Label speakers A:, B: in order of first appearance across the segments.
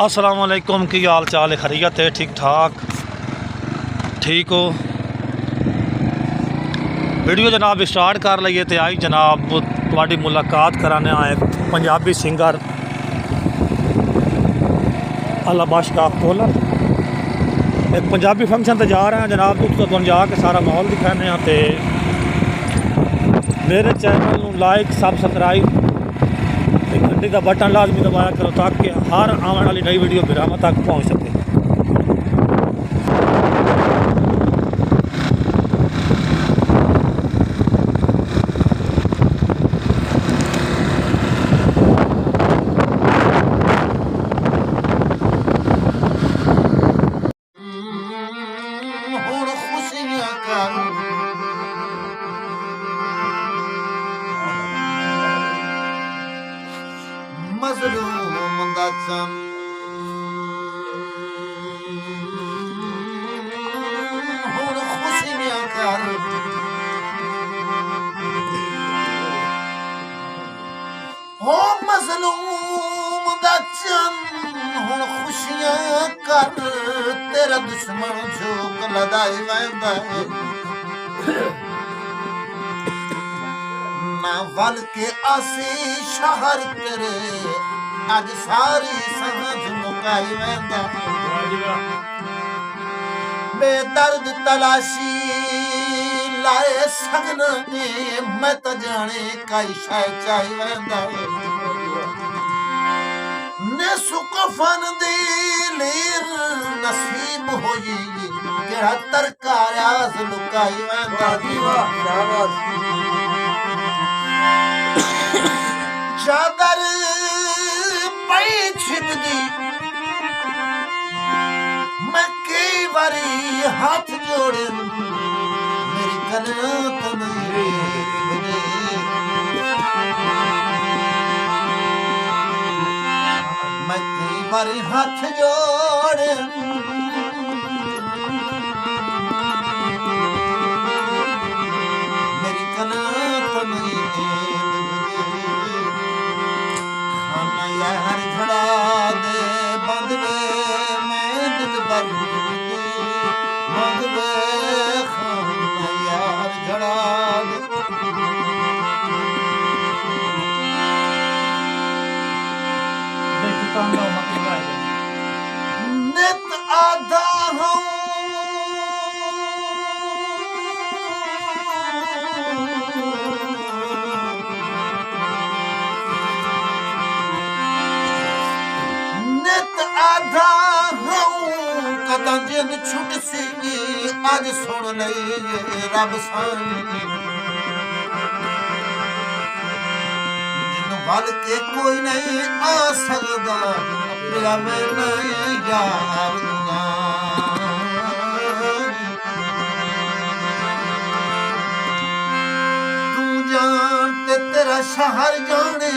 A: अस्सलाम वालेकुम की हाल चाल है? खैरियत है? ठीक ठाक ठीक हो? वीडियो जनाब स्टार्ट कर लीए तो आई जनाब थोड़ी मुलाकात कराने आए पंजाबी सिंगर अलाबाश का कोलर एक पंजाबी फंक्शन तो जा रहे हैं जनाब। तो जाके सारा माहौल दिखाने तो मेरे चैनल को लाइक सबसक्राइब घंटी का बटन लाजमी दबाया करो ताकि हर आने वाली नई वीडियो बिरामा तक पहुँच सके।
B: मज़लूम दा चम हुण खुशियां कर हो मज़लूम दा चम हुण खुशियां कर तेरा दुश्मन झोक लदाई वैंदा ना वल के आसी शहर तेरे अज सारी समझ मुकाई वैंदा बेदर्द तलाशी लाए सगन मैं तो जाने कई शाय चाही वैंदा ने सुकफन दी लीर नसीब होई केड़ा तरकाराज लुकाई वैंदा चादर पई छिपदी मैं कई बारी हाथ जोड़े मेरी कनात मेरी मैं कई बारी हाथ जोड़े मेरी कनात मेरी यार झड़ा दे बंद वे मैं दिल भर बंद वे खाना यार झड़ा दे नित आधा हूँ आधा हूँ कदा जिन छुट सी अज सुन लई रब सानी जिन वल के कोई नहीं आ सकदा मेरा मैं नहीं यार तू जान ते तेरा शहर जाने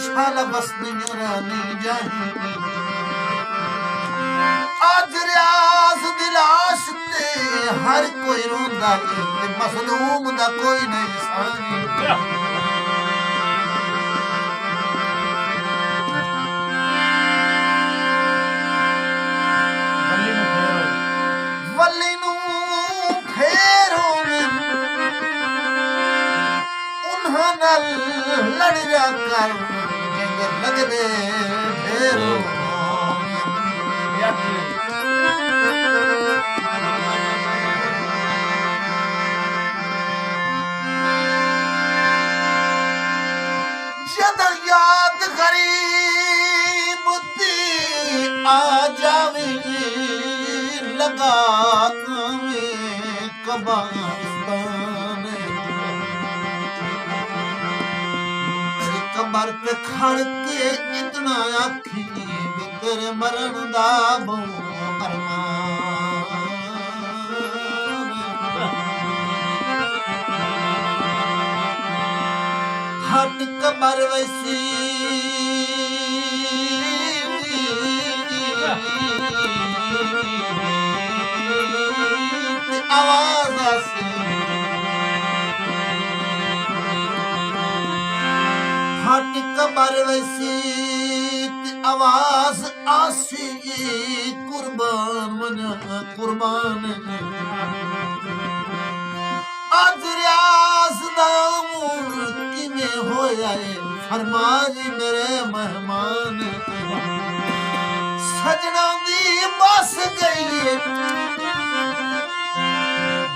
B: शाला बस निगरानी जाए आज रियाज दिलाश ते हर कोई रोंदा ते मसलूम दा कोई नहीं सानी वल्ली नू फेरो उन्हां नाल लड़ जा कर लगदे फेरो जद याद गरीब दी आ जावे लगा कब्रिस्तान कबर पे खड़ के इतना आखी तेरे मरण दा हट कबर वैसी आवाज आसी हट कबर वैसी आवाज आसी कुर्बान मना कुर्बान अज रियाज दा मूड किवें होया है फरमा जी मेरे मेहमान सजना दी बस गई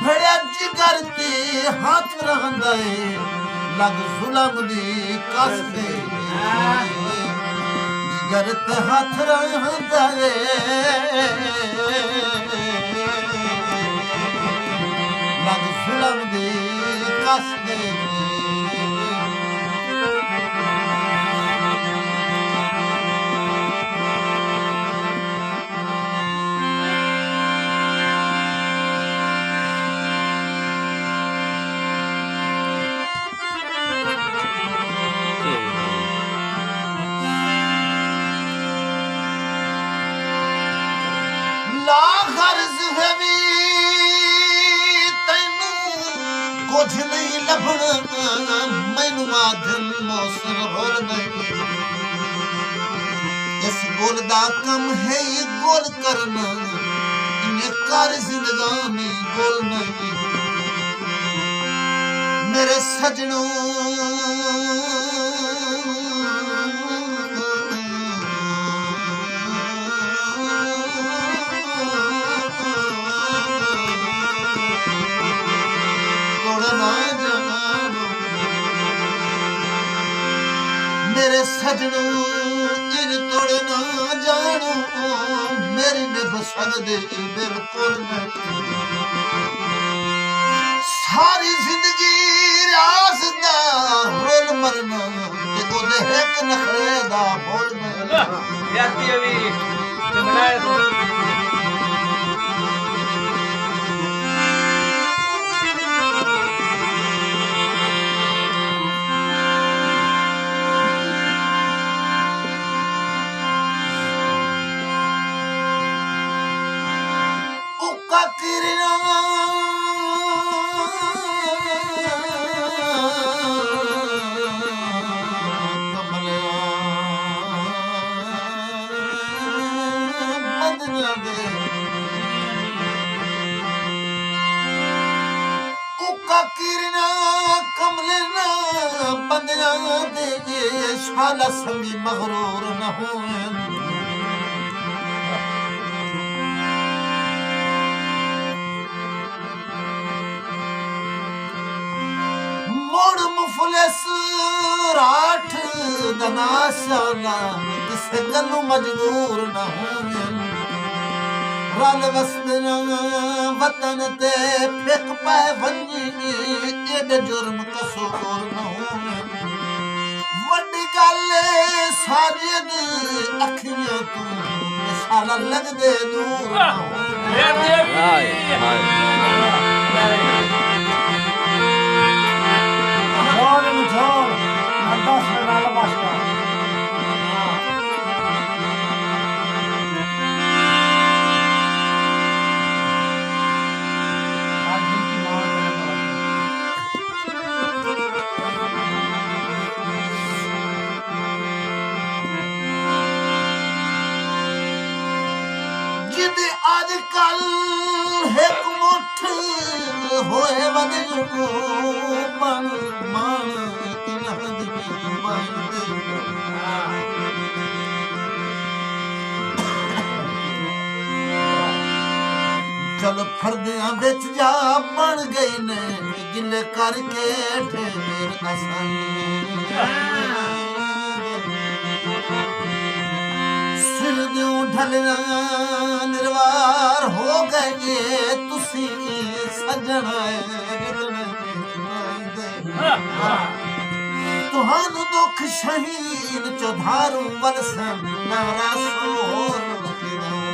B: भड़िया जिगर ते हाथ रहंदा है लग जुलम दी कस दे जिगर ते हाथ रहंदा है लग जुलम दी कस दे ला गर्ज है वी तैनू कुछ नहीं लभना मैनू आधन मौसम होल नहीं इस गोल दा कम है ये गोल करना इन्हें कर जिंदगानी गोल नहीं मेरे सजनों मेरे सजनों इन तोड़ ना जानो मेरी निभ सकदे बिल्कुल नहीं सारी जिंदगी रियाज दा रोल मरना ते ओदे एक नखरे दा बोल मरना
C: याती अभी तो बनाए तो शाला संगी मगरूर न हो मोड़ मुफलिस राठ दनाशाना किसे गलू मजबूर न हो रल वसदना वतन ते फिक पै वनी एड जुर्म कसूर न हो वड्डी गल साजिद अखियां तू साला लगदे दूर न हो आज कल एक मुठ होए वदन मन मान इन्हद मन चल फरदियां विच जा बन गई ने गिले करके ढेर आसानी सिर दियों ढलना निर्वार हो गए तुसी सजन तुहानू दुख शहीन चौधारू वलसन नारा सोर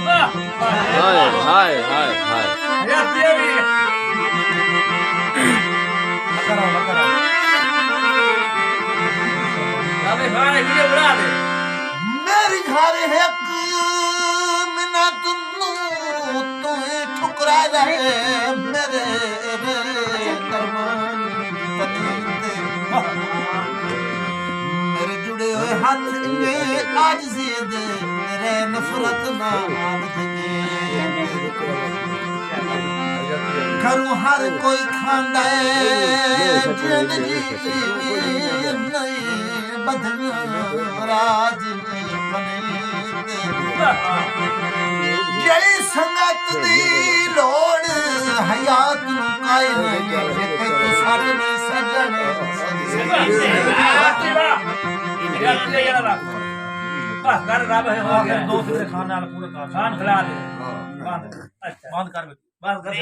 C: हाय हाय हाय हाय याती अभी लगा अबे भाई वीडियो बना दे
B: मेरी घर है मिना तुन्नू तू ठुकरा रहे मेरे दरमान मेरे जुड़े हुए हाथ आज दे रे नफरत नाल दे घरों हर कोई खांदा है जन जी नहीं बदन राज बने जय संगत दी लोड़ हयात नु काए नहीं जे कोई तू साथ नहीं सजन
C: बस कर रब है हो गया
A: दोस्त के खाने वाला पूरे खान
C: खान खिला दे
A: बंद कर
C: बस कर